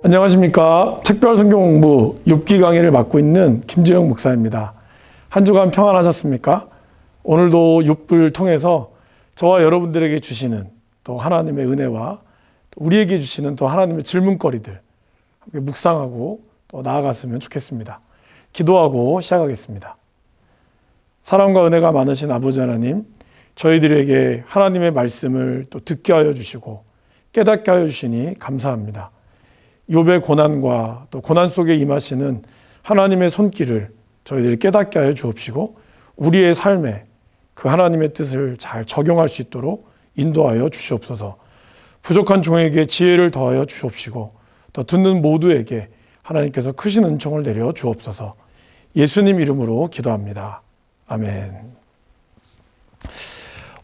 안녕하십니까. 특별 성경 공부 욥기 강의를 맡고 있는 김재영 목사입니다. 한 주간 평안하셨습니까? 오늘도 욥을 통해서 저와 여러분들에게 주시는 또 하나님의 은혜와 또 우리에게 주시는 또 하나님의 질문거리들 함께 묵상하고 또 나아갔으면 좋겠습니다. 기도하고 시작하겠습니다. 사랑과 은혜가 많으신 아버지 하나님, 저희들에게 하나님의 말씀을 또 듣게 하여 주시고 깨닫게 하여 주시니 감사합니다. 욥의 고난과 또 고난 속에 임하시는 하나님의 손길을 저희들이 깨닫게 하여 주옵시고 우리의 삶에 그 하나님의 뜻을 잘 적용할 수 있도록 인도하여 주시옵소서. 부족한 종에게 지혜를 더하여 주옵시고 또 듣는 모두에게 하나님께서 크신 은총을 내려 주옵소서. 예수님 이름으로 기도합니다. 아멘.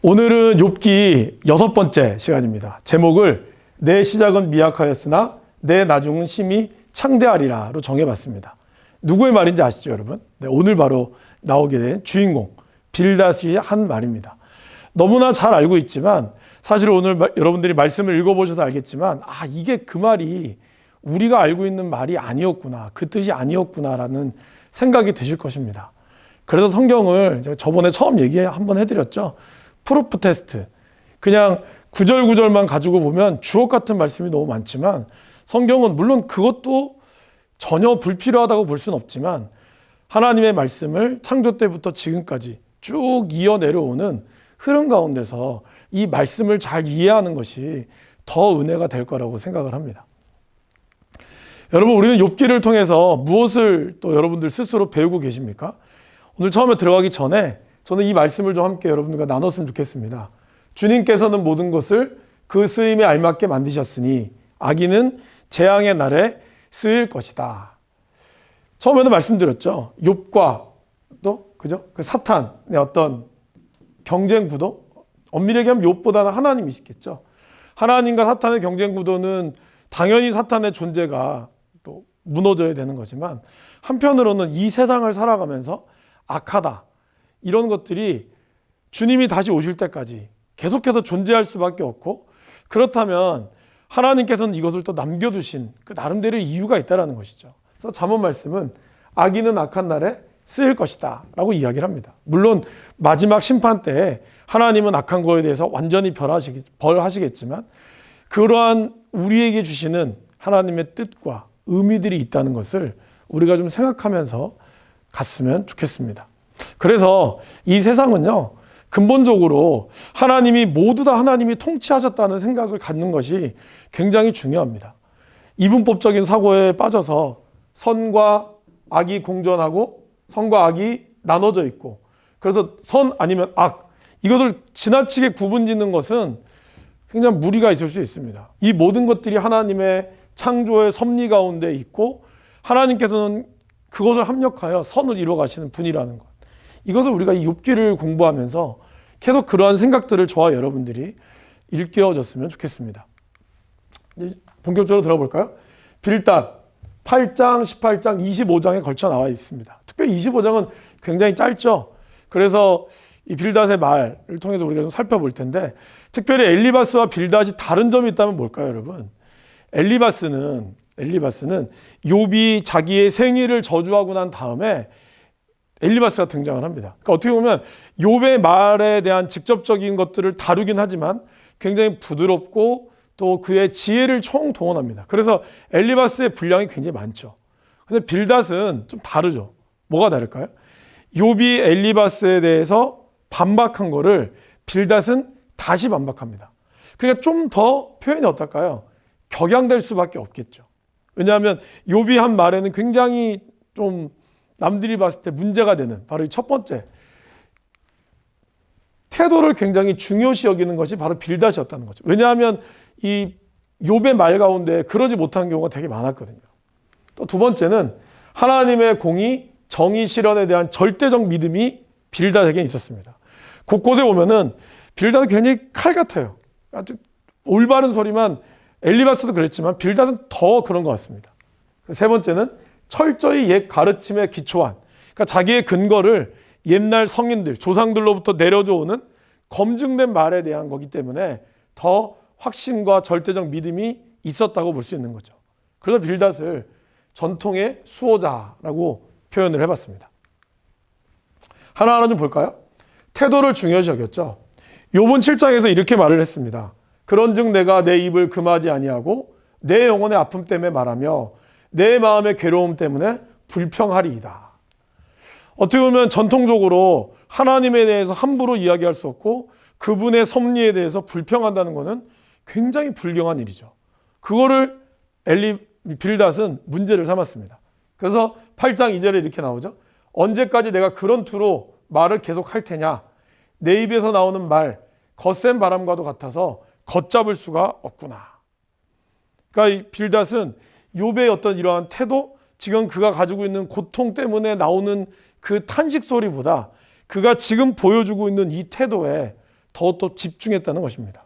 오늘은 욥기 6번째 시간입니다. 제목을 내 시작은 미약하였으나 내 나중은 심히 창대하리라로 정해봤습니다. 누구의 말인지 아시죠, 여러분? 네, 오늘 바로 나오게 된 주인공 빌닷이 한 말입니다. 너무나 잘 알고 있지만 사실 오늘 여러분들이 말씀을 읽어보셔서 알겠지만 이게 그 말이 우리가 알고 있는 말이 아니었구나, 그 뜻이 아니었구나라는 생각이 드실 것입니다. 그래서 성경을 제가 저번에 처음 얘기 한번 해드렸죠. 프루프 테스트. 그냥 구절구절만 가지고 보면 주옥 같은 말씀이 너무 많지만 성경은 물론 그것도 전혀 불필요하다고 볼 수는 없지만 하나님의 말씀을 창조 때부터 지금까지 쭉 이어 내려오는 흐름 가운데서 이 말씀을 잘 이해하는 것이 더 은혜가 될 거라고 생각을 합니다. 여러분, 우리는 욥기를 통해서 무엇을 또 여러분들 스스로 배우고 계십니까? 오늘 처음에 들어가기 전에 저는 이 말씀을 좀 함께 여러분들과 나눴으면 좋겠습니다. 주님께서는 모든 것을 그 쓰임에 알맞게 만드셨으니 악인은 재앙의 날에 쓰일 것이다. 처음에도 말씀드렸죠. 욥과 또 그죠? 그 사탄의 어떤 경쟁 구도, 엄밀하게 하면 욥보다는 하나님이시겠죠. 하나님과 사탄의 경쟁 구도는 당연히 사탄의 존재가 또 무너져야 되는 거지만 한편으로는 이 세상을 살아가면서 악하다 이런 것들이 주님이 다시 오실 때까지 계속해서 존재할 수밖에 없고, 그렇다면 하나님께서는 이것을 또 남겨두신 그 나름대로의 이유가 있다는 것이죠. 그래서 잠언 말씀은 악인은 악한 날에 쓰일 것이다 라고 이야기를 합니다. 물론 마지막 심판 때에 하나님은 악한 거에 대해서 완전히 벌하시겠지만 그러한 우리에게 주시는 하나님의 뜻과 의미들이 있다는 것을 우리가 좀 생각하면서 갔으면 좋겠습니다. 그래서 이 세상은요, 근본적으로 하나님이 모두 다 하나님이 통치하셨다는 생각을 갖는 것이 굉장히 중요합니다. 이분법적인 사고에 빠져서 선과 악이 공존하고 선과 악이 나눠져 있고, 그래서 선 아니면 악, 이것을 지나치게 구분짓는 것은 굉장히 무리가 있을 수 있습니다. 이 모든 것들이 하나님의 창조의 섭리 가운데 있고 하나님께서는 그것을 합력하여 선을 이루어 가시는 분이라는 것. 이것을 우리가 이 욥기를 공부하면서 계속 그러한 생각들을 저와 여러분들이 일깨워졌으면 좋겠습니다. 본격적으로 들어볼까요? 빌닷 8장, 18장, 25장에 걸쳐 나와 있습니다. 특별히 25장은 굉장히 짧죠. 그래서 이 빌닷의 말을 통해서 우리가 좀 살펴볼 텐데, 특별히 엘리바스와 빌닷이 다른 점이 있다면 뭘까요, 여러분? 엘리바스는 욥이 자기의 생일을 저주하고 난 다음에 엘리바스가 등장을 합니다. 그러니까 어떻게 보면 욥의 말에 대한 직접적인 것들을 다루긴 하지만 굉장히 부드럽고 또 그의 지혜를 총동원합니다. 그래서 엘리바스의 분량이 굉장히 많죠. 근데 빌닷은 좀 다르죠. 뭐가 다를까요? 욥이 엘리바스에 대해서 반박한 거를 빌닷은 다시 반박합니다. 그러니까 좀 더 표현이 어떨까요? 격양될 수밖에 없겠죠. 왜냐하면 욥이 한 말에는 굉장히 좀 남들이 봤을 때 문제가 되는, 바로 이 첫 번째 태도를 굉장히 중요시 여기는 것이 바로 빌닷이었다는 거죠. 왜냐하면 이 욥의 말 가운데 그러지 못한 경우가 되게 많았거든요. 또 두 번째는 하나님의 공의, 정의 실현에 대한 절대적 믿음이 빌닷에게 있었습니다. 곳곳에 보면은 빌닷은 굉장히 칼 같아요. 아주 올바른 소리만, 엘리바스도 그랬지만 빌닷은 더 그런 것 같습니다. 세 번째는 철저히 옛 가르침에 기초한, 그러니까 자기의 근거를 옛날 성인들, 조상들로부터 내려져 오는 검증된 말에 대한 거기 때문에 더 확신과 절대적 믿음이 있었다고 볼 수 있는 거죠. 그래서 빌닷을 전통의 수호자라고 표현을 해봤습니다. 하나하나 좀 볼까요? 태도를 중요시 여겼죠. 욥은 7장에서 이렇게 말을 했습니다. 그런즉 내가 내 입을 금하지 아니하고 내 영혼의 아픔 때문에 말하며 내 마음의 괴로움 때문에 불평하리이다. 어떻게 보면 전통적으로 하나님에 대해서 함부로 이야기할 수 없고 그분의 섭리에 대해서 불평한다는 것은 굉장히 불경한 일이죠. 그거를 빌닷은 문제를 삼았습니다. 그래서 8장 2절에 이렇게 나오죠. 언제까지 내가 그런 투로 말을 계속 할 테냐. 내 입에서 나오는 말 거센 바람과도 같아서 걷잡을 수가 없구나. 그러니까 이 빌닷은 욥의 어떤 이러한 태도, 지금 그가 가지고 있는 고통 때문에 나오는 그 탄식 소리보다 그가 지금 보여주고 있는 이 태도에 더 집중했다는 것입니다.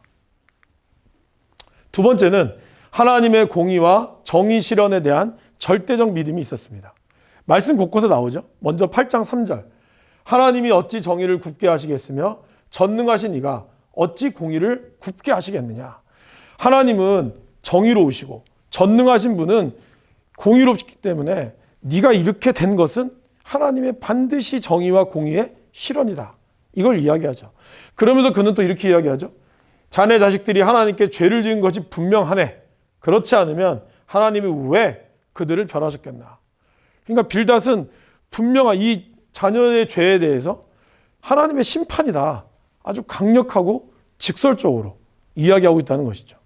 두 번째는 하나님의 공의와 정의 실현에 대한 절대적 믿음이 있었습니다. 말씀 곳곳에 나오죠. 먼저 8장 3절. 하나님이 어찌 정의를 굽게 하시겠으며 전능하신 이가 어찌 공의를 굽게 하시겠느냐. 하나님은 정의로우시고 전능하신 분은 공의롭기 때문에 네가 이렇게 된 것은 하나님의 반드시 정의와 공의의 실현이다. 이걸 이야기하죠. 그러면서 그는 또 이렇게 이야기하죠. 자네 자식들이 하나님께 죄를 지은 것이 분명하네. 그렇지 않으면 하나님이 왜 그들을 벌하셨겠나. 그러니까 빌닷은 분명한 이 자녀의 죄에 대해서 하나님의 심판이다. 아주 강력하고 직설적으로 이야기하고 있다는 것이죠.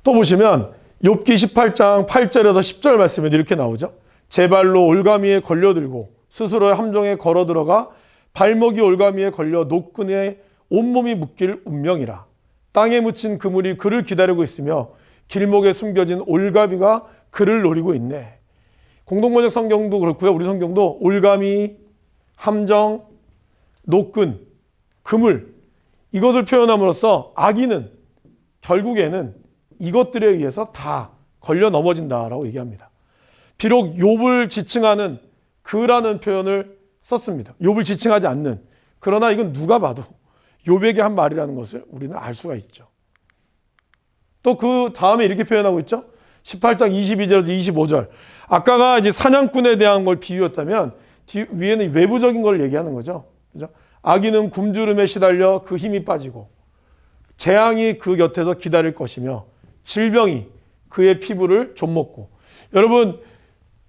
또 보시면 욥기 18장 8절에서 10절 말씀에 이렇게 나오죠. 제 발로 올가미에 걸려들고 스스로의 함정에 걸어 들어가 발목이 올가미에 걸려 노끈에 온몸이 묶일 운명이라. 땅에 묻힌 그물이 그를 기다리고 있으며 길목에 숨겨진 올가미가 그를 노리고 있네. 공동번역 성경도 그렇고요. 우리 성경도 올가미, 함정, 노끈, 그물 이것을 표현함으로써 악인은 결국에는 이것들에 의해서 다 걸려 넘어진다라고 얘기합니다. 비록 욥을 지칭하는 그라는 표현을 썼습니다. 욥을 지칭하지 않는. 그러나 이건 누가 봐도 욥에게 한 말이라는 것을 우리는 알 수가 있죠. 또 그 다음에 이렇게 표현하고 있죠. 18장 22절에서 25절. 아까가 이제 사냥꾼에 대한 걸 비유였다면 위에는 외부적인 걸 얘기하는 거죠. 그죠? 악인은 굶주림에 시달려 그 힘이 빠지고 재앙이 그 곁에서 기다릴 것이며 질병이 그의 피부를 좀먹고. 여러분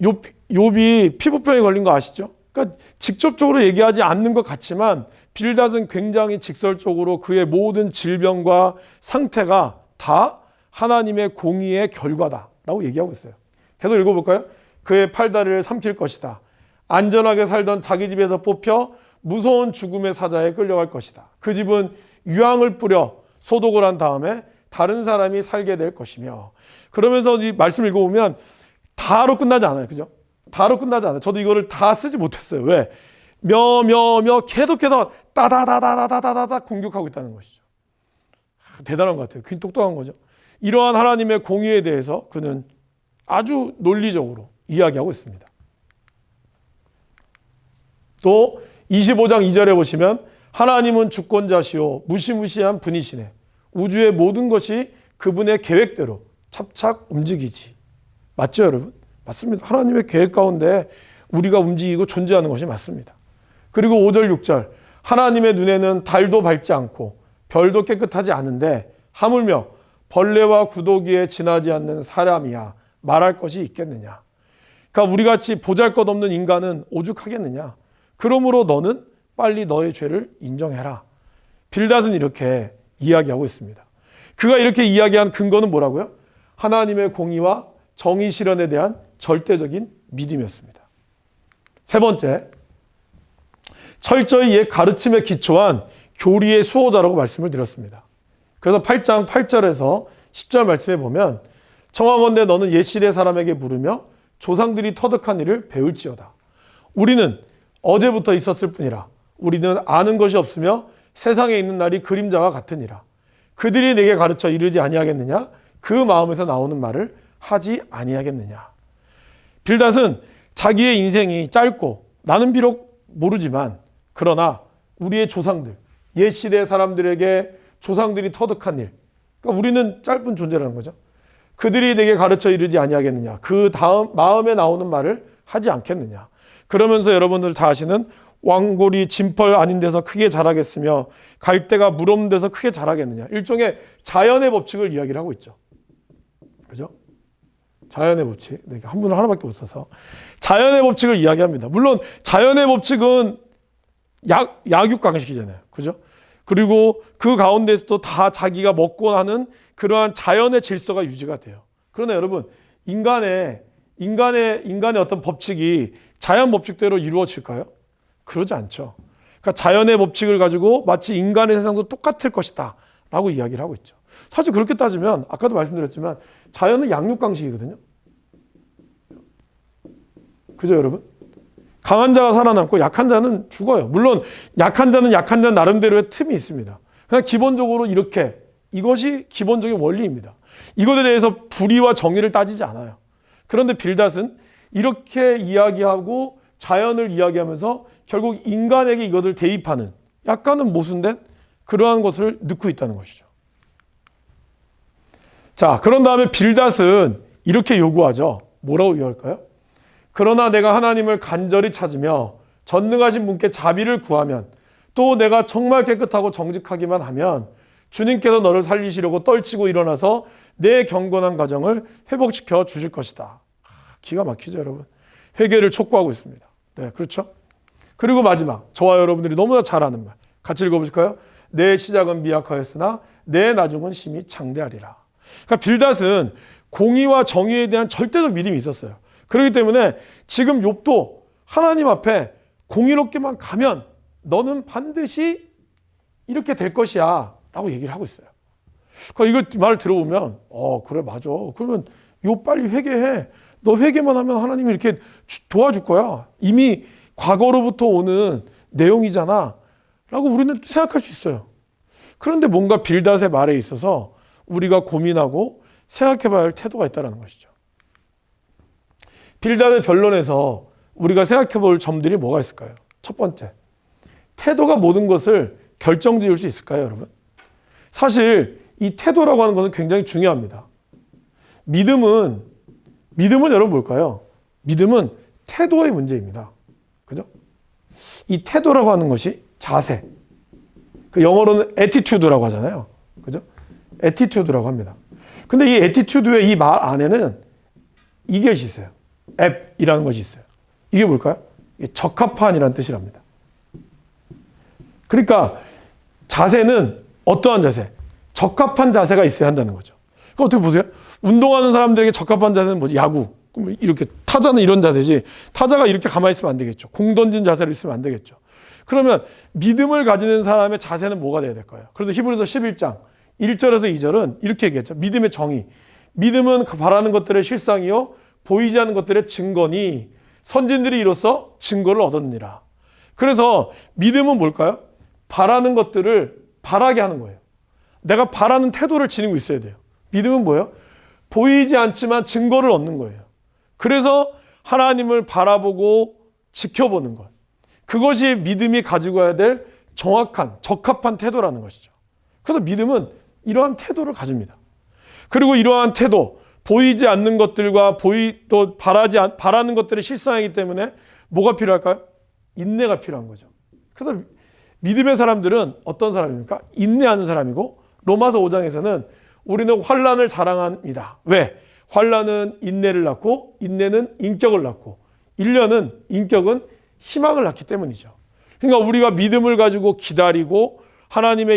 욥이 피부병에 걸린 거 아시죠? 그러니까 직접적으로 얘기하지 않는 것 같지만 빌닷은 굉장히 직설적으로 그의 모든 질병과 상태가 다 하나님의 공의의 결과다라고 얘기하고 있어요. 계속 읽어볼까요? 그의 팔다리를 삼킬 것이다. 안전하게 살던 자기 집에서 뽑혀 무서운 죽음의 사자에 끌려갈 것이다. 그 집은 유황을 뿌려 소독을 한 다음에 다른 사람이 살게 될 것이며. 그러면서 이 말씀 읽어보면 다로 끝나지 않아요. 그죠? 다로 끝나지 않아요. 저도 이거를 다 쓰지 못했어요. 왜? 며 계속해서 따다다다다다다다 공격하고 있다는 것이죠. 대단한 것 같아요. 굉장히 똑똑한 거죠. 이러한 하나님의 공의에 대해서 그는 아주 논리적으로 이야기하고 있습니다. 또 25장 2절에 보시면 하나님은 주권자시오 무시무시한 분이시네. 우주의 모든 것이 그분의 계획대로 착착 움직이지. 맞죠, 여러분? 맞습니다. 하나님의 계획 가운데 우리가 움직이고 존재하는 것이 맞습니다. 그리고 5절, 6절. 하나님의 눈에는 달도 밝지 않고 별도 깨끗하지 않은데 하물며 벌레와 구더기에 지나지 않는 사람이야 말할 것이 있겠느냐. 그러니까 우리같이 보잘것없는 인간은 오죽하겠느냐. 그러므로 너는 빨리 너의 죄를 인정해라. 빌닷은 이렇게 이야기하고 있습니다. 그가 이렇게 이야기한 근거는 뭐라고요? 하나님의 공의와 정의 실현에 대한 절대적인 믿음이었습니다. 세 번째, 철저히 옛 가르침에 기초한 교리의 수호자라고 말씀을 드렸습니다. 그래서 8장 8절에서 10절 말씀에 보면 청하건대 너는 옛 시대 사람에게 물으며 조상들이 터득한 일을 배울지어다. 우리는 어제부터 있었을 뿐이라 우리는 아는 것이 없으며 세상에 있는 날이 그림자와 같으니라. 그들이 내게 가르쳐 이르지 아니하겠느냐? 그 마음에서 나오는 말을 하지 아니하겠느냐. 빌닷은 자기의 인생이 짧고 나는 비록 모르지만 그러나 우리의 조상들, 옛 시대 사람들에게 조상들이 터득한 일, 그러니까 우리는 짧은 존재라는 거죠. 그들이 내게 가르쳐 이르지 아니하겠느냐. 그 다음 마음에 나오는 말을 하지 않겠느냐. 그러면서 여러분들 다 아시는 왕골이 진펄 아닌 데서 크게 자라겠으며 갈대가 물 없는 데서 크게 자라겠느냐. 일종의 자연의 법칙을 이야기를 하고 있죠. 그죠? 자연의 법칙. 한 분은 하나밖에 못 써서 자연의 법칙을 이야기합니다. 물론 자연의 법칙은 약육강식이잖아요. 그죠? 그리고 그 가운데서도 다 자기가 먹고 하는 그러한 자연의 질서가 유지가 돼요. 그러나 여러분, 인간의 어떤 법칙이 자연 법칙대로 이루어질까요? 그러지 않죠. 그러니까 자연의 법칙을 가지고 마치 인간의 세상도 똑같을 것이다 라고 이야기를 하고 있죠. 사실 그렇게 따지면 아까도 말씀드렸지만 자연은 양육강식이거든요. 그죠, 여러분? 강한 자가 살아남고 약한 자는 죽어요. 물론 약한 자는 약한 자 나름대로의 틈이 있습니다. 그냥 기본적으로 이것이 기본적인 원리입니다. 이것에 대해서 불의와 정의를 따지지 않아요. 그런데 빌닷은 이렇게 이야기하고 자연을 이야기하면서 결국 인간에게 이것을 대입하는 약간은 모순된 그러한 것을 넣고 있다는 것이죠. 자, 그런 다음에 빌닷은 이렇게 요구하죠. 뭐라고 요구할까요? 그러나 내가 하나님을 간절히 찾으며 전능하신 분께 자비를 구하면 또 내가 정말 깨끗하고 정직하기만 하면 주님께서 너를 살리시려고 떨치고 일어나서 내 경건한 가정을 회복시켜 주실 것이다. 기가 막히죠, 여러분. 회개를 촉구하고 있습니다. 네, 그렇죠? 그리고 마지막, 저와 여러분들이 너무나 잘 아는 말. 같이 읽어보실까요? 내 시작은 미약하였으나 내 나중은 심히 창대하리라. 그러니까 빌닷은 공의와 정의에 대한 절대적 믿음이 있었어요. 그렇기 때문에 지금 욥도 하나님 앞에 공의롭게만 가면 너는 반드시 이렇게 될 것이야 라고 얘기를 하고 있어요. 그러니까 이거 말을 들어보면 그래 맞아. 그러면 욥 빨리 회개해. 너 회개만 하면 하나님이 이렇게 도와줄 거야. 이미 과거로부터 오는 내용이잖아 라고 우리는 생각할 수 있어요. 그런데 뭔가 빌닷의 말에 있어서 우리가 고민하고 생각해 봐야 할 태도가 있다는 것이죠. 빌닷의 변론에서 우리가 생각해 볼 점들이 뭐가 있을까요? 첫 번째, 태도가 모든 것을 결정지을 수 있을까요, 여러분? 사실 이 태도라고 하는 것은 굉장히 중요합니다. 믿음은 여러분 뭘까요? 믿음은 태도의 문제입니다. 그죠? 이 태도라고 하는 것이 자세. 그 영어로는 attitude라고 하잖아요. 그죠? attitude라고 합니다. 근데 이 attitude의 이 말 안에는 이것이 있어요. 앱이라는 것이 있어요. 이게 뭘까요? 적합한이라는 뜻이랍니다. 그러니까 자세는 어떠한 자세? 적합한 자세가 있어야 한다는 거죠. 그럼 어떻게 보세요? 운동하는 사람들에게 적합한 자세는 뭐지? 야구. 이렇게 타자는 이런 자세지. 타자가 이렇게 가만히 있으면 안 되겠죠. 공 던진 자세로 있으면 안 되겠죠. 그러면 믿음을 가지는 사람의 자세는 뭐가 돼야 될까요? 그래서 히브리서 11장 1절에서 2절은 이렇게 얘기했죠. 믿음의 정의. 믿음은 바라는 것들의 실상이요 보이지 않는 것들의 증거니 선진들이 이로써 증거를 얻었느니라. 그래서 믿음은 뭘까요? 바라는 것들을 바라게 하는 거예요. 내가 바라는 태도를 지니고 있어야 돼요. 믿음은 뭐예요? 보이지 않지만 증거를 얻는 거예요. 그래서 하나님을 바라보고 지켜보는 것. 그것이 믿음이 가지고 와야 될 정확한, 적합한 태도라는 것이죠. 그래서 믿음은 이러한 태도를 가집니다. 그리고 이러한 태도, 보이지 않는 것들과 또 바라는 것들의 실상이기 때문에 뭐가 필요할까요? 인내가 필요한 거죠. 그래서 믿음의 사람들은 어떤 사람입니까? 인내하는 사람이고 로마서 5장에서는 우리는 환난을 자랑합니다. 왜? 환난은 인내를 낳고 인내는 인격을 낳고 인격은 희망을 낳기 때문이죠. 그러니까 우리가 믿음을 가지고 기다리고 하나님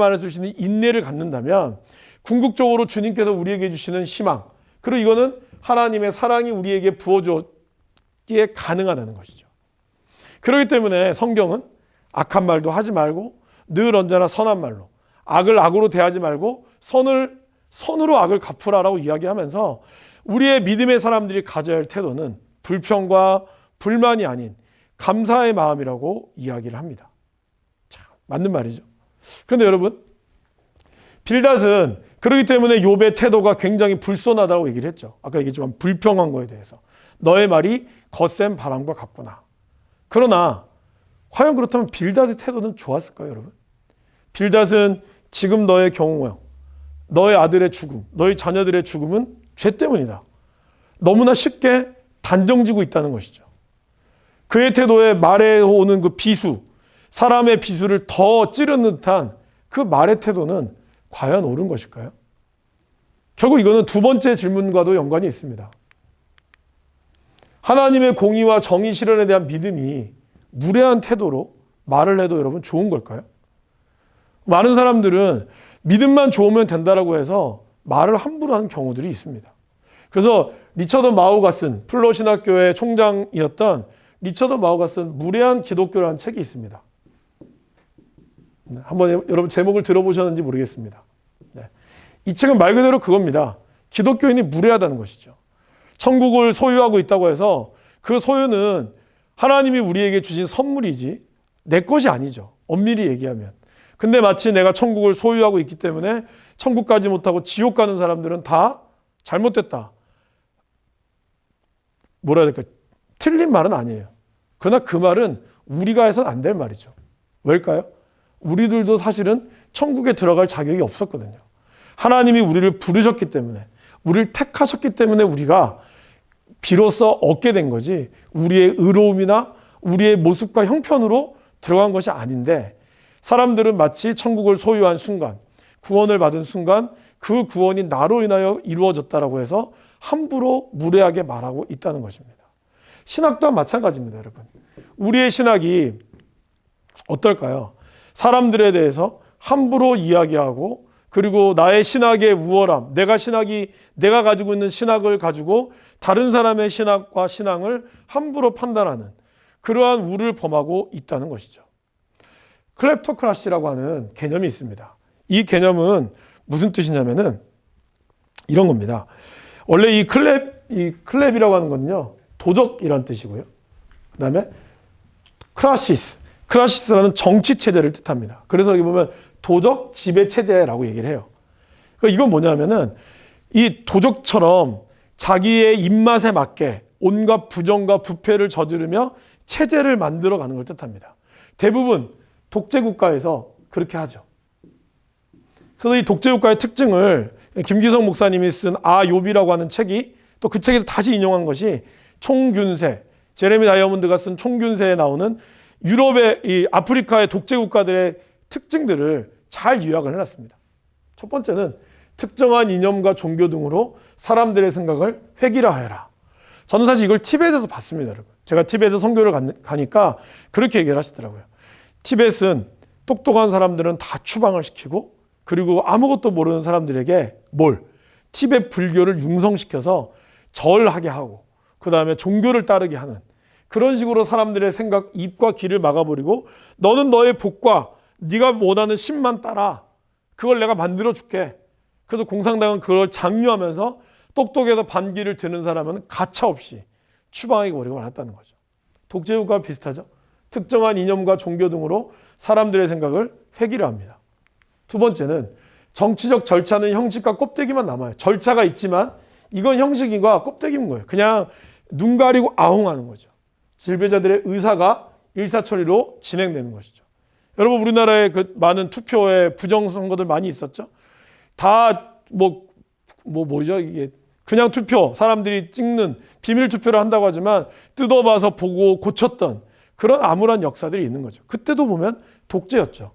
안에서 주시는 인내를 갖는다면 궁극적으로 주님께서 우리에게 주시는 희망, 그리고 이거는 하나님의 사랑이 우리에게 부어주기에 가능하다는 것이죠. 그렇기 때문에 성경은 악한 말도 하지 말고 늘 언제나 선한 말로, 악을 악으로 대하지 말고 선으로 악을 갚으라라고 이야기하면서 우리의 믿음의 사람들이 가져야 할 태도는 불평과 불만이 아닌 감사의 마음이라고 이야기를 합니다. 참, 맞는 말이죠. 그런데 여러분, 빌닷은 그렇기 때문에 욥의 태도가 굉장히 불손하다고 얘기를 했죠. 아까 얘기했지만 불평한 거에 대해서. 너의 말이 거센 바람과 같구나. 그러나 과연 그렇다면 빌닷의 태도는 좋았을까요, 여러분? 빌닷은 지금 너의 경우요. 너의 아들의 죽음, 너희 자녀들의 죽음은 죄 때문이다. 너무나 쉽게 단정지고 있다는 것이죠. 그의 태도에 말에 오는 그 비수, 사람의 비수를 더 찌르는 듯한 그 말의 태도는 과연 옳은 것일까요? 결국 이거는 두 번째 질문과도 연관이 있습니다. 하나님의 공의와 정의 실현에 대한 믿음이 무례한 태도로 말을 해도 여러분 좋은 걸까요? 많은 사람들은 믿음만 좋으면 된다라고 해서 말을 함부로 하는 경우들이 있습니다. 그래서 리처드 마우가슨, 플러 신학교의 총장이었던 리처드 마우가슨 무례한 기독교라는 책이 있습니다. 한번 여러분 제목을 들어보셨는지 모르겠습니다. 네. 이 책은 말 그대로 그겁니다. 기독교인이 무례하다는 것이죠. 천국을 소유하고 있다고 해서 그 소유는 하나님이 우리에게 주신 선물이지 내 것이 아니죠. 엄밀히 얘기하면. 근데 마치 내가 천국을 소유하고 있기 때문에 천국 가지 못하고 지옥 가는 사람들은 다 잘못됐다. 뭐라 해야 될까? 틀린 말은 아니에요. 그러나 그 말은 우리가 해서는 안 될 말이죠. 왜일까요? 우리들도 사실은 천국에 들어갈 자격이 없었거든요. 하나님이 우리를 부르셨기 때문에, 우리를 택하셨기 때문에 우리가 비로소 얻게 된 거지 우리의 의로움이나 우리의 모습과 형편으로 들어간 것이 아닌데, 사람들은 마치 천국을 소유한 순간, 구원을 받은 순간 그 구원이 나로 인하여 이루어졌다라고 해서 함부로 무례하게 말하고 있다는 것입니다. 신학 또한 마찬가지입니다, 여러분. 우리의 신학이 어떨까요? 사람들에 대해서 함부로 이야기하고, 그리고 나의 신학의 우월함, 내가 가지고 있는 신학을 가지고 다른 사람의 신학과 신앙을 함부로 판단하는 그러한 우를 범하고 있다는 것이죠. 클랩토크라시라고 하는 개념이 있습니다. 이 개념은 무슨 뜻이냐면은 이런 겁니다. 원래 이 클랩이라고 하는 건요, 도적이라는 뜻이고요. 그 다음에 크라시스라는 정치 체제를 뜻합니다. 그래서 여기 보면 도적 지배 체제라고 얘기를 해요. 그러니까 이건 뭐냐면은 이 도적처럼 자기의 입맛에 맞게 온갖 부정과 부패를 저지르며 체제를 만들어가는 걸 뜻합니다. 대부분 독재국가에서 그렇게 하죠. 그래서 이 독재국가의 특징을 김기성 목사님이 쓴 아욥이라고 하는 책이, 또 그 책에서 다시 인용한 것이 총균세, 제레미 다이아몬드가 쓴 총균세에 나오는 유럽의 이 아프리카의 독재국가들의 특징들을 잘 요약을 해놨습니다. 첫 번째는 특정한 이념과 종교 등으로 사람들의 생각을 획일화해라. 저는 사실 이걸 티벳에서 봤습니다, 여러분. 제가 티벳에 선교를 가니까 그렇게 얘기를 하시더라고요. 티벳은 똑똑한 사람들은 다 추방을 시키고, 그리고 아무것도 모르는 사람들에게 티벳 불교를 융성시켜서 절하게 하고, 그 다음에 종교를 따르게 하는 그런 식으로 사람들의 생각, 입과 귀를 막아버리고, 너는 너의 복과 네가 원하는 신만 따라. 그걸 내가 만들어줄게. 그래서 공산당은 그걸 장려하면서 똑똑해서 반기를 드는 사람은 가차없이 추방하게 버리고 말았다는 거죠. 독재국가와 비슷하죠. 특정한 이념과 종교 등으로 사람들의 생각을 획일화합니다. 두 번째는 정치적 절차는 형식과 껍데기만 남아요. 절차가 있지만 이건 형식과 껍데기인 거예요. 그냥 눈 가리고 아웅하는 거죠. 지배자들의 의사가 일사천리로 진행되는 것이죠. 여러분, 우리나라에 그 많은 투표에 부정선거들 많이 있었죠. 다 뭐죠 이게, 그냥 투표, 사람들이 찍는 비밀 투표를 한다고 하지만 뜯어봐서 보고 고쳤던 그런 암울한 역사들이 있는 거죠. 그때도 보면 독재였죠.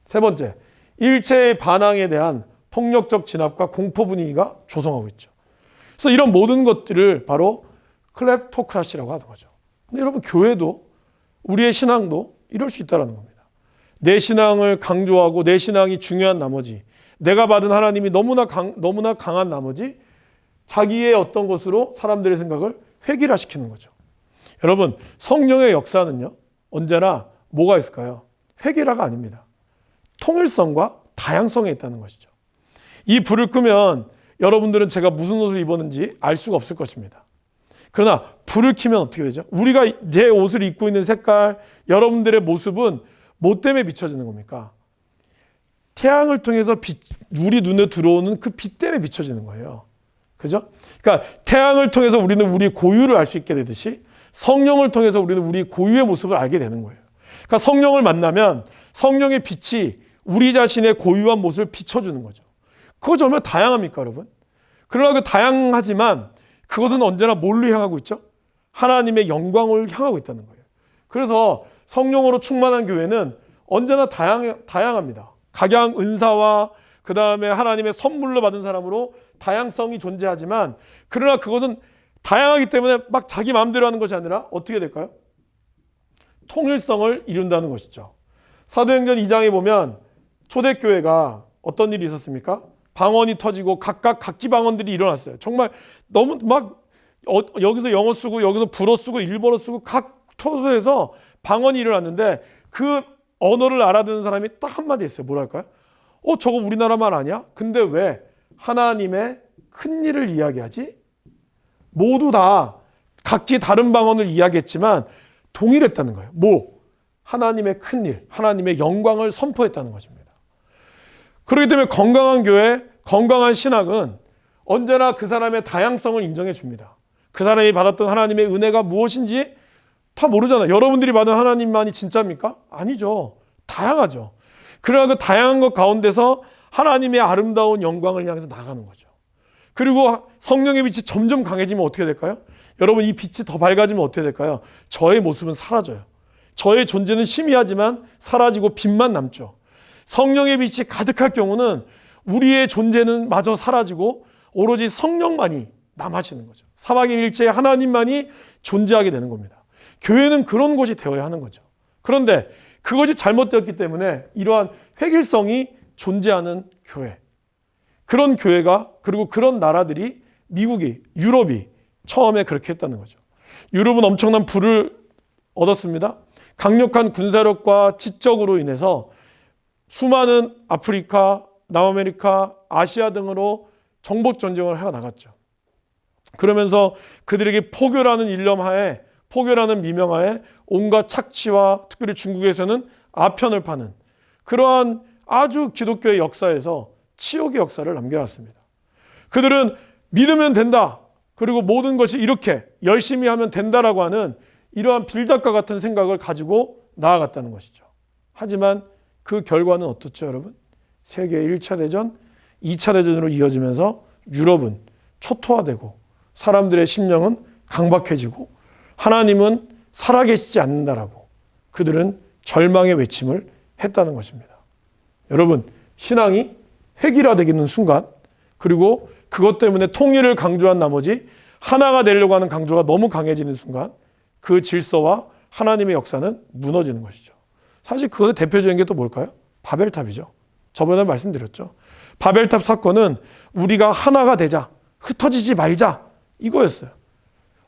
세 번째, 일체의 반항에 대한 폭력적 진압과 공포 분위기가 조성하고 있죠. 그래서 이런 모든 것들을 바로 클랩토크라시라고 하는 거죠. 근데 여러분, 교회도, 우리의 신앙도 이럴 수 있다는 겁니다. 내 신앙을 강조하고 내 신앙이 중요한 나머지, 내가 받은 하나님이 너무나 강한 나머지 자기의 어떤 것으로 사람들의 생각을 획일화시키는 거죠. 여러분, 성령의 역사는요, 언제나 뭐가 있을까요? 획일화가 아닙니다. 통일성과 다양성에 있다는 것이죠. 이 불을 끄면 여러분들은 제가 무슨 옷을 입었는지 알 수가 없을 것입니다. 그러나 불을 켜면 어떻게 되죠? 우리가 제 옷을 입고 있는 색깔, 여러분들의 모습은 뭐 때문에 비춰지는 겁니까? 태양을 통해서 우리 눈에 들어오는 그 빛 때문에 비춰지는 거예요. 그죠? 그러니까 태양을 통해서 우리는 우리의 고유를 알 수 있게 되듯이 성령을 통해서 우리는 우리 고유의 모습을 알게 되는 거예요. 그러니까 성령을 만나면 성령의 빛이 우리 자신의 고유한 모습을 비춰주는 거죠. 그것이 얼마나 다양합니까, 여러분? 그러나 그 다양하지만 그것은 언제나 뭘로 향하고 있죠? 하나님의 영광을 향하고 있다는 거예요. 그래서 성령으로 충만한 교회는 언제나 다양합니다. 각양 은사와 그 다음에 하나님의 선물로 받은 사람으로 다양성이 존재하지만, 그러나 그것은 다양하기 때문에 막 자기 마음대로 하는 것이 아니라 어떻게 될까요? 통일성을 이룬다는 것이죠. 사도행전 2장에 보면 초대교회가 어떤 일이 있었습니까? 방언이 터지고 각각 각기 방언들이 일어났어요. 정말 너무 막 여기서 영어 쓰고 여기서 불어 쓰고 일본어 쓰고 각 토소에서 방언이 일어났는데, 그 언어를 알아듣는 사람이 딱 한마디 했어요. 뭐랄까요? 저거 우리나라 말 아니야? 근데 왜 하나님의 큰 일을 이야기하지? 모두 다 각기 다른 방언을 이야기했지만 동일했다는 거예요. 하나님의 큰 일, 하나님의 영광을 선포했다는 것입니다. 그렇기 때문에 건강한 교회, 건강한 신학은 언제나 그 사람의 다양성을 인정해 줍니다. 그 사람이 받았던 하나님의 은혜가 무엇인지 다 모르잖아요. 여러분들이 받은 하나님만이 진짜입니까? 아니죠. 다양하죠. 그러나 그 다양한 것 가운데서 하나님의 아름다운 영광을 향해서 나가는 거죠. 그리고 성령의 빛이 점점 강해지면 어떻게 될까요? 여러분, 이 빛이 더 밝아지면 어떻게 될까요? 저의 모습은 사라져요. 저의 존재는 희미하지만 사라지고 빛만 남죠. 성령의 빛이 가득할 경우는 우리의 존재는 마저 사라지고 오로지 성령만이 남아시는 거죠. 삼위일체의 하나님만이 존재하게 되는 겁니다. 교회는 그런 곳이 되어야 하는 거죠. 그런데 그것이 잘못되었기 때문에 이러한 획일성이 존재하는 교회, 그런 교회가, 그리고 그런 나라들이, 미국이, 유럽이 처음에 그렇게 했다는 거죠. 유럽은 엄청난 부를 얻었습니다. 강력한 군사력과 지적으로 인해서 수많은 아프리카, 남아메리카, 아시아 등으로 정복 전쟁을 해나갔죠. 그러면서 그들에게 포교라는 일념하에, 포교라는 미명하에 온갖 착취와, 특별히 중국에서는 아편을 파는 그러한 아주 기독교의 역사에서 치욕의 역사를 남겨놨습니다. 그들은 믿으면 된다, 그리고 모든 것이 이렇게 열심히 하면 된다라고 하는 이러한 빌드업과 같은 생각을 가지고 나아갔다는 것이죠. 하지만 그 결과는 어떻죠, 여러분? 세계 1차 대전, 2차 대전으로 이어지면서 유럽은 초토화되고 사람들의 심령은 강박해지고 하나님은 살아계시지 않는다라고 그들은 절망의 외침을 했다는 것입니다. 여러분, 신앙이 획일화되기는 순간, 그리고 그것 때문에 통일을 강조한 나머지 하나가 되려고 하는 강조가 너무 강해지는 순간 그 질서와 하나님의 역사는 무너지는 것이죠. 사실 그것의 대표적인 게 또 뭘까요? 바벨탑이죠. 저번에 말씀드렸죠. 바벨탑 사건은 우리가 하나가 되자, 흩어지지 말자, 이거였어요.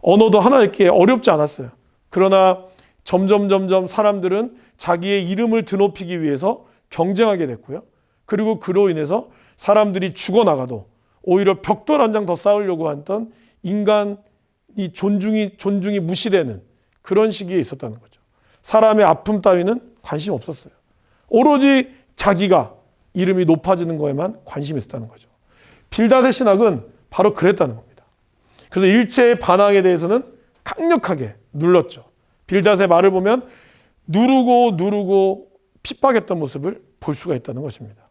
언어도 하나였기에 어렵지 않았어요. 그러나 점점 사람들은 자기의 이름을 드높이기 위해서 경쟁하게 됐고요. 그리고 그로 인해서 사람들이 죽어나가도 오히려 벽돌 한 장 더 쌓으려고 했던 인간이 존중이 무시되는 그런 시기에 있었다는 거죠. 사람의 아픔 따위는 관심 없었어요. 오로지 자기가 이름이 높아지는 거에만 관심이 있었다는 거죠. 빌닷의 신학은 바로 그랬다는 겁니다. 그래서 일체의 반항에 대해서는 강력하게 눌렀죠. 빌닷의 말을 보면 누르고 핍박했던 모습을 볼 수가 있다는 것입니다.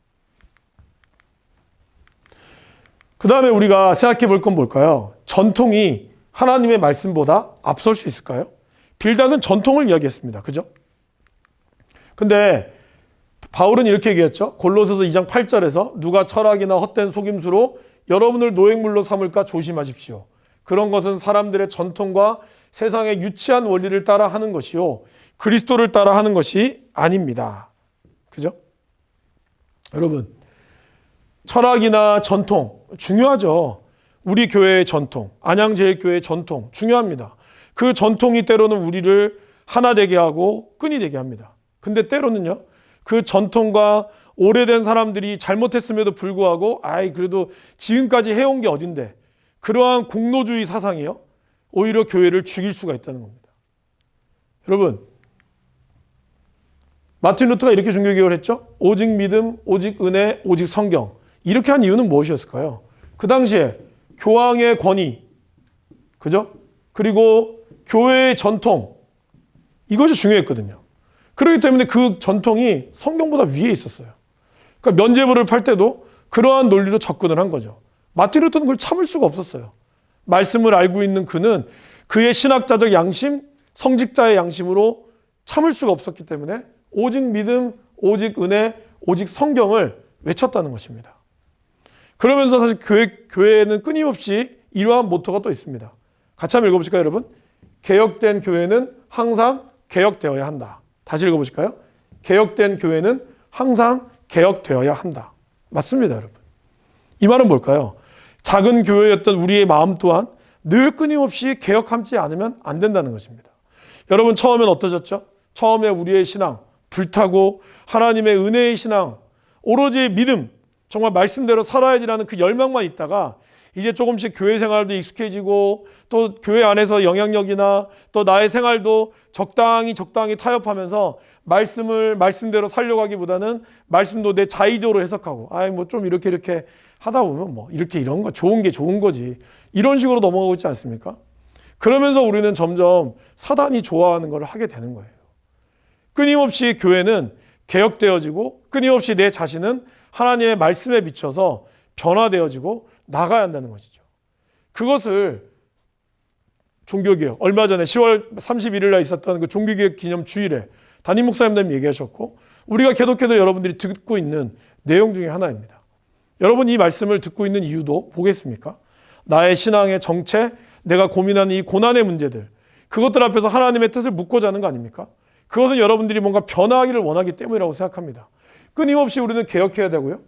그 다음에 우리가 생각해 볼 건 뭘까요? 전통이 하나님의 말씀보다 앞설 수 있을까요? 빌닷은 전통을 이야기했습니다. 그죠? 근데 바울은 이렇게 얘기했죠. 골로새서 2장 8절에서 누가 철학이나 헛된 속임수로 여러분을 노획물로 삼을까 조심하십시오. 그런 것은 사람들의 전통과 세상의 유치한 원리를 따라 하는 것이요, 그리스도를 따라 하는 것이 아닙니다. 그죠? 여러분, 철학이나 전통 중요하죠. 우리 교회의 전통, 안양제일교회의 전통 중요합니다. 그 전통이 때로는 우리를 하나 되게 하고 끈이 되게 합니다. 근데 때로는요, 그 전통과 오래된 사람들이 잘못했음에도 불구하고 그래도 지금까지 해온 게 어딘데, 그러한 공로주의 사상이요, 오히려 교회를 죽일 수가 있다는 겁니다. 여러분, 마틴 루터가 이렇게 종교개혁을 했죠. 오직 믿음, 오직 은혜, 오직 성경. 이렇게 한 이유는 무엇이었을까요? 그 당시에 교황의 권위, 그죠? 그리고 교회의 전통, 이것이 중요했거든요. 그렇기 때문에 그 전통이 성경보다 위에 있었어요. 그러니까 면죄부를 팔 때도 그러한 논리로 접근을 한 거죠. 마틴 루터는 그걸 참을 수가 없었어요. 말씀을 알고 있는 그는 그의 신학자적 양심, 성직자의 양심으로 참을 수가 없었기 때문에 오직 믿음, 오직 은혜, 오직 성경을 외쳤다는 것입니다. 그러면서 사실 교회에는 끊임없이 이러한 모토가 또 있습니다. 같이 한번 읽어보실까요, 여러분? 개혁된 교회는 항상 개혁되어야 한다. 다시 읽어보실까요? 개혁된 교회는 항상 개혁되어야 한다. 맞습니다, 여러분. 이 말은 뭘까요? 작은 교회였던 우리의 마음 또한 늘 끊임없이 개혁하지 않으면 안 된다는 것입니다. 여러분, 처음엔 어떠셨죠? 처음에 우리의 신앙, 불타고 하나님의 은혜의 신앙, 오로지 믿음, 정말 말씀대로 살아야지라는 그 열망만 있다가 이제 조금씩 교회 생활도 익숙해지고 또 교회 안에서 영향력이나 또 나의 생활도 적당히 타협하면서 말씀을 말씀대로 살려가기보다는 말씀도 내 자의적으로 해석하고 뭐 좀 이렇게 하다 보면 뭐 이렇게 이런 거 좋은 게 좋은 거지 이런 식으로 넘어가고 있지 않습니까? 그러면서 우리는 점점 사단이 좋아하는 걸 하게 되는 거예요. 끊임없이 교회는 개혁되어지고 끊임없이 내 자신은 하나님의 말씀에 비춰서 변화되어지고 나가야 한다는 것이죠. 그것을 종교개혁, 얼마 전에 10월 31일 날 있었던 그 종교개혁 기념 주일에 담임 목사님들이 얘기하셨고 우리가 계속해서 여러분들이 듣고 있는 내용 중에 하나입니다. 여러분 이 말씀을 듣고 있는 이유도 보겠습니까? 나의 신앙의 정체, 내가 고민하는 이 고난의 문제들, 그것들 앞에서 하나님의 뜻을 묻고자 하는 거 아닙니까? 그것은 여러분들이 뭔가 변화하기를 원하기 때문이라고 생각합니다. 끊임없이 우리는 개혁해야 되고요.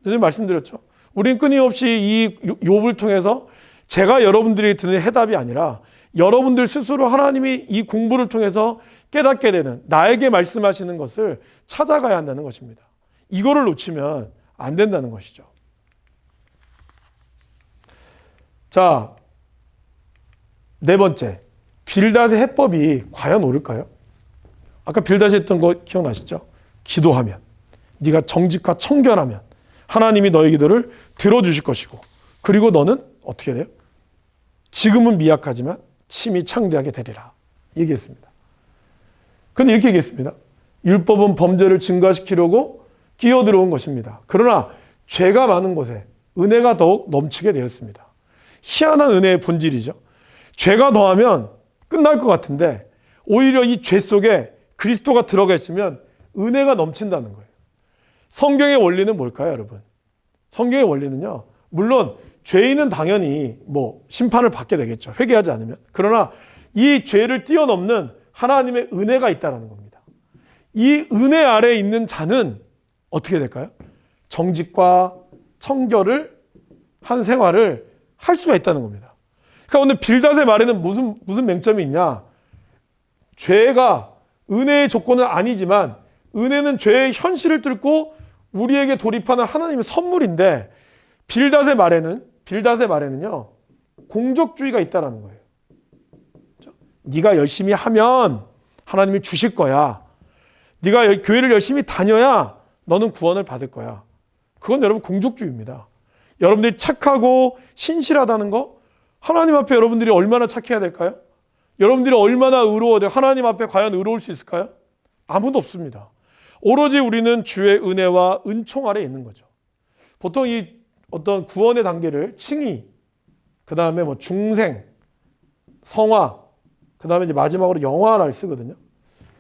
선생님 말씀드렸죠. 우리는 끊임없이 이 욥을 통해서 제가 여러분들이 드는 해답이 아니라 여러분들 스스로 하나님이 이 공부를 통해서 깨닫게 되는 나에게 말씀하시는 것을 찾아가야 한다는 것입니다. 이거를 놓치면 안 된다는 것이죠. 자, 네 번째. 빌닷의 해법이 과연 옳을까요? 아까 빌닷이 했던 거 기억나시죠? 기도하면, 네가 정직과 청결하면 하나님이 너의 기도를 들어주실 것이고 그리고 너는 어떻게 돼요? 지금은 미약하지만 심히 창대하게 되리라 얘기했습니다. 그런데 이렇게 얘기했습니다. 율법은 범죄를 증가시키려고 끼어들어온 것입니다. 그러나 죄가 많은 곳에 은혜가 더욱 넘치게 되었습니다. 희한한 은혜의 본질이죠. 죄가 더하면 끝날 것 같은데 오히려 이 죄 속에 그리스도가 들어가 있으면 은혜가 넘친다는 거예요. 성경의 원리는 뭘까요, 여러분? 성경의 원리는요, 물론 죄인은 당연히 심판을 받게 되겠죠. 회개하지 않으면. 그러나 이 죄를 뛰어넘는 하나님의 은혜가 있다는 겁니다. 이 은혜 아래에 있는 자는 어떻게 될까요? 정직과 청결을 한 생활을 할 수가 있다는 겁니다. 그러니까 오늘 빌닷의 말에는 무슨 맹점이 있냐? 죄가 은혜의 조건은 아니지만 은혜는 죄의 현실을 뚫고 우리에게 돌입하는 하나님의 선물인데 빌닷의 말에는요 공적주의가 있다라는 거예요. 네가 열심히 하면 하나님이 주실 거야. 네가 교회를 열심히 다녀야 너는 구원을 받을 거야. 그건 여러분 공적주의입니다. 여러분들이 착하고 신실하다는 거 하나님 앞에 여러분들이 얼마나 착해야 될까요? 여러분들이 얼마나 의로워야 돼요? 하나님 앞에 과연 의로울 수 있을까요? 아무도 없습니다. 오로지 우리는 주의 은혜와 은총 아래에 있는 거죠. 보통 이 어떤 구원의 단계를 칭의, 그 다음에 중생, 성화, 그 다음에 이제 마지막으로 영화를 쓰거든요.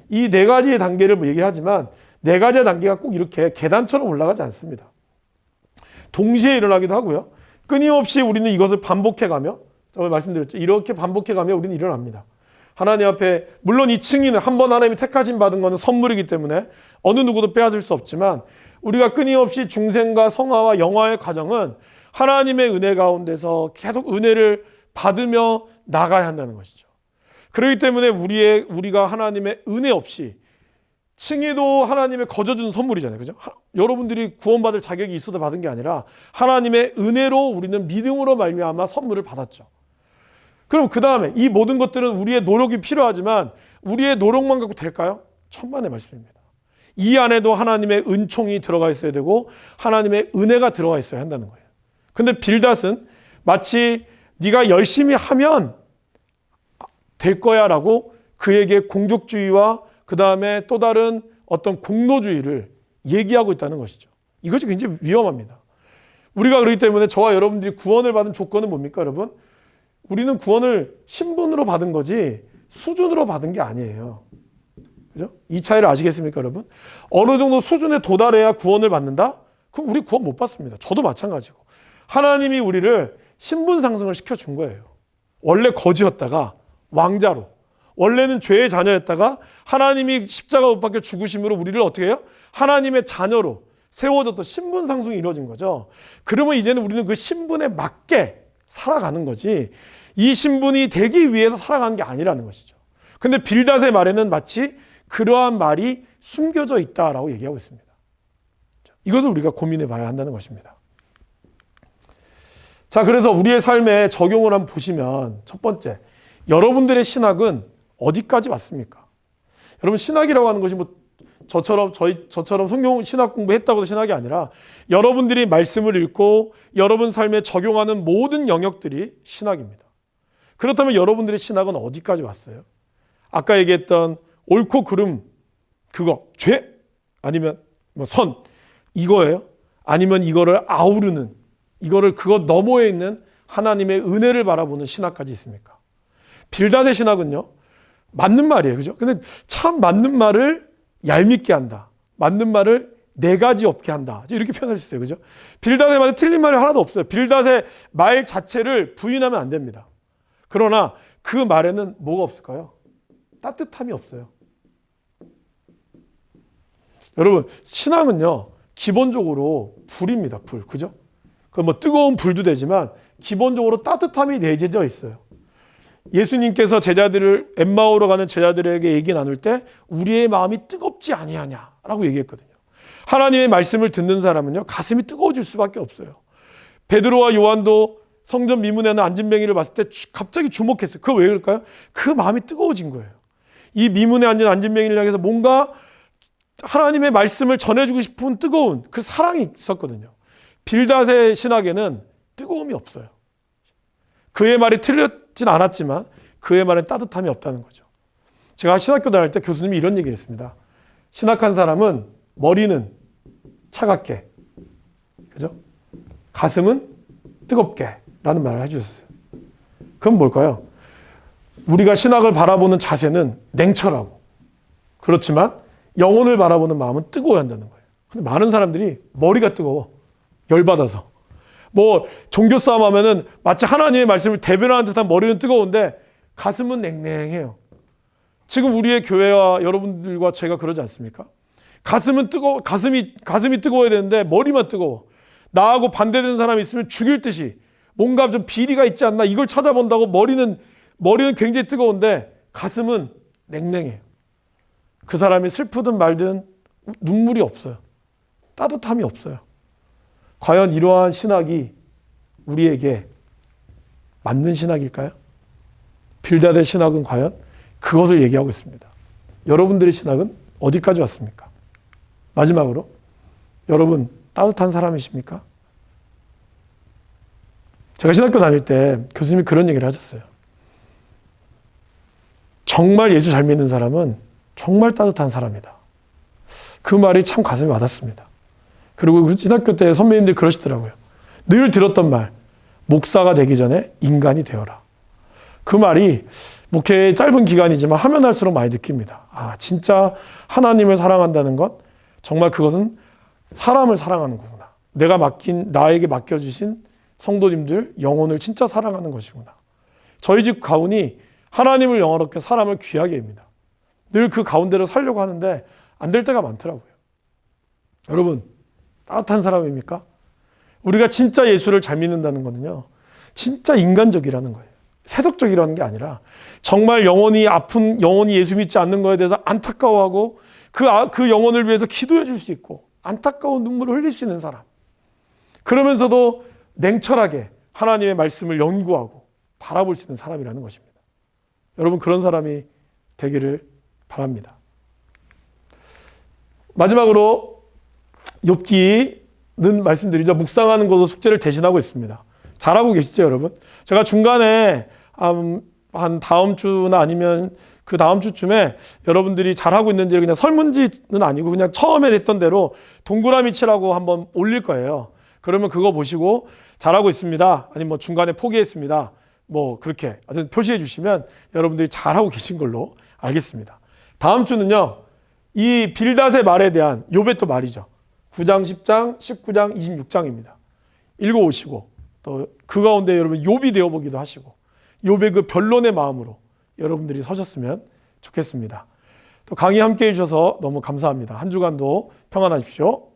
이 네 가지의 단계를 얘기하지만 네 가지의 단계가 꼭 이렇게 계단처럼 올라가지 않습니다. 동시에 일어나기도 하고요. 끊임없이 우리는 이것을 반복해가며, 제가 말씀드렸죠. 이렇게 반복해가며 우리는 일어납니다. 하나님 앞에 물론 이 칭의는 한 번 하나님이 택하심 받은 것은 선물이기 때문에 어느 누구도 빼앗을 수 없지만 우리가 끊임없이 중생과 성화와 영화의 과정은 하나님의 은혜 가운데서 계속 은혜를 받으며 나가야 한다는 것이죠. 그렇기 때문에 우리가 하나님의 은혜 없이 칭의도 하나님의 거저주는 선물이잖아요. 그죠? 여러분들이 구원받을 자격이 있어서 받은 게 아니라 하나님의 은혜로 우리는 믿음으로 말미암아 선물을 받았죠. 그럼 그 다음에 이 모든 것들은 우리의 노력이 필요하지만 우리의 노력만 갖고 될까요? 천만의 말씀입니다. 이 안에도 하나님의 은총이 들어가 있어야 되고 하나님의 은혜가 들어가 있어야 한다는 거예요. 근데 빌닷은 마치 네가 열심히 하면 될 거야 라고 그에게 공적주의와 그 다음에 또 다른 어떤 공로주의를 얘기하고 있다는 것이죠. 이것이 굉장히 위험합니다. 우리가 그렇기 때문에 저와 여러분들이 구원을 받은 조건은 뭡니까, 여러분? 우리는 구원을 신분으로 받은 거지 수준으로 받은 게 아니에요. 그죠? 이 차이를 아시겠습니까, 여러분? 어느 정도 수준에 도달해야 구원을 받는다? 그럼 우리 구원 못 받습니다. 저도 마찬가지고. 하나님이 우리를 신분 상승을 시켜준 거예요. 원래 거지였다가 왕자로, 원래는 죄의 자녀였다가 하나님이 십자가 못 박혀 죽으심으로 우리를 어떻게 해요? 하나님의 자녀로 세워졌던 신분 상승이 이루어진 거죠. 그러면 이제는 우리는 그 신분에 맞게 살아가는 거지, 이 신분이 되기 위해서 살아가는 게 아니라는 것이죠. 근데 빌닷의 말에는 마치 그러한 말이 숨겨져 있다라고 얘기하고 있습니다. 이것을 우리가 고민해 봐야 한다는 것입니다. 자, 그래서 우리의 삶에 적용을 한번 보시면, 첫 번째, 여러분들의 신학은 어디까지 왔습니까? 여러분, 신학이라고 하는 것이 뭐 저처럼 성경 신학 공부했다고 해서 신학이 아니라 여러분들이 말씀을 읽고 여러분 삶에 적용하는 모든 영역들이 신학입니다. 그렇다면 여러분들의 신학은 어디까지 왔어요? 아까 얘기했던 옳고 그름, 그거, 죄, 아니면 뭐 선, 이거예요? 아니면 이거를 아우르는, 이거를 그것 너머에 있는 하나님의 은혜를 바라보는 신학까지 있습니까? 빌닷의 신학은요, 맞는 말이에요. 그죠? 근데 참 맞는 말을 얄밉게 한다. 맞는 말을 네 가지 없게 한다. 이렇게 표현할 수 있어요. 그죠? 빌닷의 말에 틀린 말이 하나도 없어요. 빌닷의 말 자체를 부인하면 안 됩니다. 그러나 그 말에는 뭐가 없을까요? 따뜻함이 없어요. 여러분, 신앙은요, 기본적으로 불입니다. 불. 그죠? 그 뭐 뜨거운 불도 되지만 기본적으로 따뜻함이 내재져 있어요. 예수님께서 제자들을, 엠마오로 가는 제자들에게 얘기 나눌 때 우리의 마음이 뜨겁지 아니하냐라고 얘기했거든요. 하나님의 말씀을 듣는 사람은요, 가슴이 뜨거워질 수밖에 없어요. 베드로와 요한도 성전 미문에는 안진뱅이를 봤을 때 갑자기 주목했어요. 그거 왜 그럴까요? 그 마음이 뜨거워진 거예요. 이 미문에 앉은 안진뱅이를 향해서 뭔가 하나님의 말씀을 전해주고 싶은 뜨거운 그 사랑이 있었거든요. 빌닷의 신학에는 뜨거움이 없어요. 그의 말이 틀렸진 않았지만 그의 말엔 따뜻함이 없다는 거죠. 제가 신학교 다닐 때 교수님이 이런 얘기를 했습니다. 신학한 사람은 머리는 차갑게, 그죠? 가슴은 뜨겁게 라는 말을 해주셨어요. 그럼 뭘까요? 우리가 신학을 바라보는 자세는 냉철하고, 그렇지만 영혼을 바라보는 마음은 뜨거워야 한다는 거예요. 근데 많은 사람들이 머리가 뜨거워. 열받아서. 뭐 종교 싸움 하면은 마치 하나님의 말씀을 대변하는 듯한 머리는 뜨거운데 가슴은 냉랭해요. 지금 우리의 교회와 여러분들과 제가 그러지 않습니까? 가슴은 뜨거워, 가슴이 뜨거워야 되는데 머리만 뜨거워. 나하고 반대되는 사람이 있으면 죽일 듯이 뭔가 좀 비리가 있지 않나 이걸 찾아본다고 머리는 굉장히 뜨거운데 가슴은 냉랭해요. 그 사람이 슬프든 말든 눈물이 없어요. 따뜻함이 없어요. 과연 이러한 신학이 우리에게 맞는 신학일까요? 빌닷의 신학은 과연 그것을 얘기하고 있습니다. 여러분들의 신학은 어디까지 왔습니까? 마지막으로, 여러분 따뜻한 사람이십니까? 제가 신학교 다닐 때 교수님이 그런 얘기를 하셨어요. 정말 예수 잘 믿는 사람은 정말 따뜻한 사람이다. 그 말이 참 가슴에 와닿습니다. 그리고 신학교 때 선배님들이 그러시더라고요. 늘 들었던 말, 목사가 되기 전에 인간이 되어라. 그 말이 목회의 짧은 기간이지만 하면 할수록 많이 느낍니다. 아, 진짜 하나님을 사랑한다는 것, 정말 그것은 사람을 사랑하는 거구나. 나에게 맡겨주신 성도님들 영혼을 진짜 사랑하는 것이구나. 저희 집 가훈이 하나님을 영화롭게 사람을 귀하게 합니다. 늘 그 가운데로 살려고 하는데 안 될 때가 많더라고요. 여러분, 따뜻한 사람입니까? 우리가 진짜 예수를 잘 믿는다는 것은요, 진짜 인간적이라는 거예요. 세속적이라는 게 아니라 정말 영혼이 아픈, 영혼이 예수 믿지 않는 거에 대해서 안타까워하고 그 영혼을 위해서 기도해 줄 수 있고 안타까운 눈물을 흘릴 수 있는 사람. 그러면서도 냉철하게 하나님의 말씀을 연구하고 바라볼 수 있는 사람이라는 것입니다. 여러분, 그런 사람이 되기를 바랍니다. 마지막으로 욥기는 말씀드리죠. 묵상하는 것으로 숙제를 대신하고 있습니다. 잘하고 계시죠, 여러분? 제가 중간에 한 다음 주나 아니면 그 다음 주쯤에 여러분들이 잘하고 있는지 그냥 설문지는 아니고 그냥 처음에 냈던 대로 동그라미 치라고 한번 올릴 거예요. 그러면 그거 보시고 잘하고 있습니다. 아니면 뭐 중간에 포기했습니다. 뭐 그렇게 하여튼 표시해 주시면 여러분들이 잘하고 계신 걸로 알겠습니다. 다음 주는요. 이 빌닷의 말에 대한 욥의 또 말이죠. 9장, 10장, 19장, 26장입니다. 읽어오시고 또 그 가운데 여러분 욥이 되어보기도 하시고 욥의 그 변론의 마음으로 여러분들이 서셨으면 좋겠습니다. 또 강의 함께 해주셔서 너무 감사합니다. 한 주간도 평안하십시오.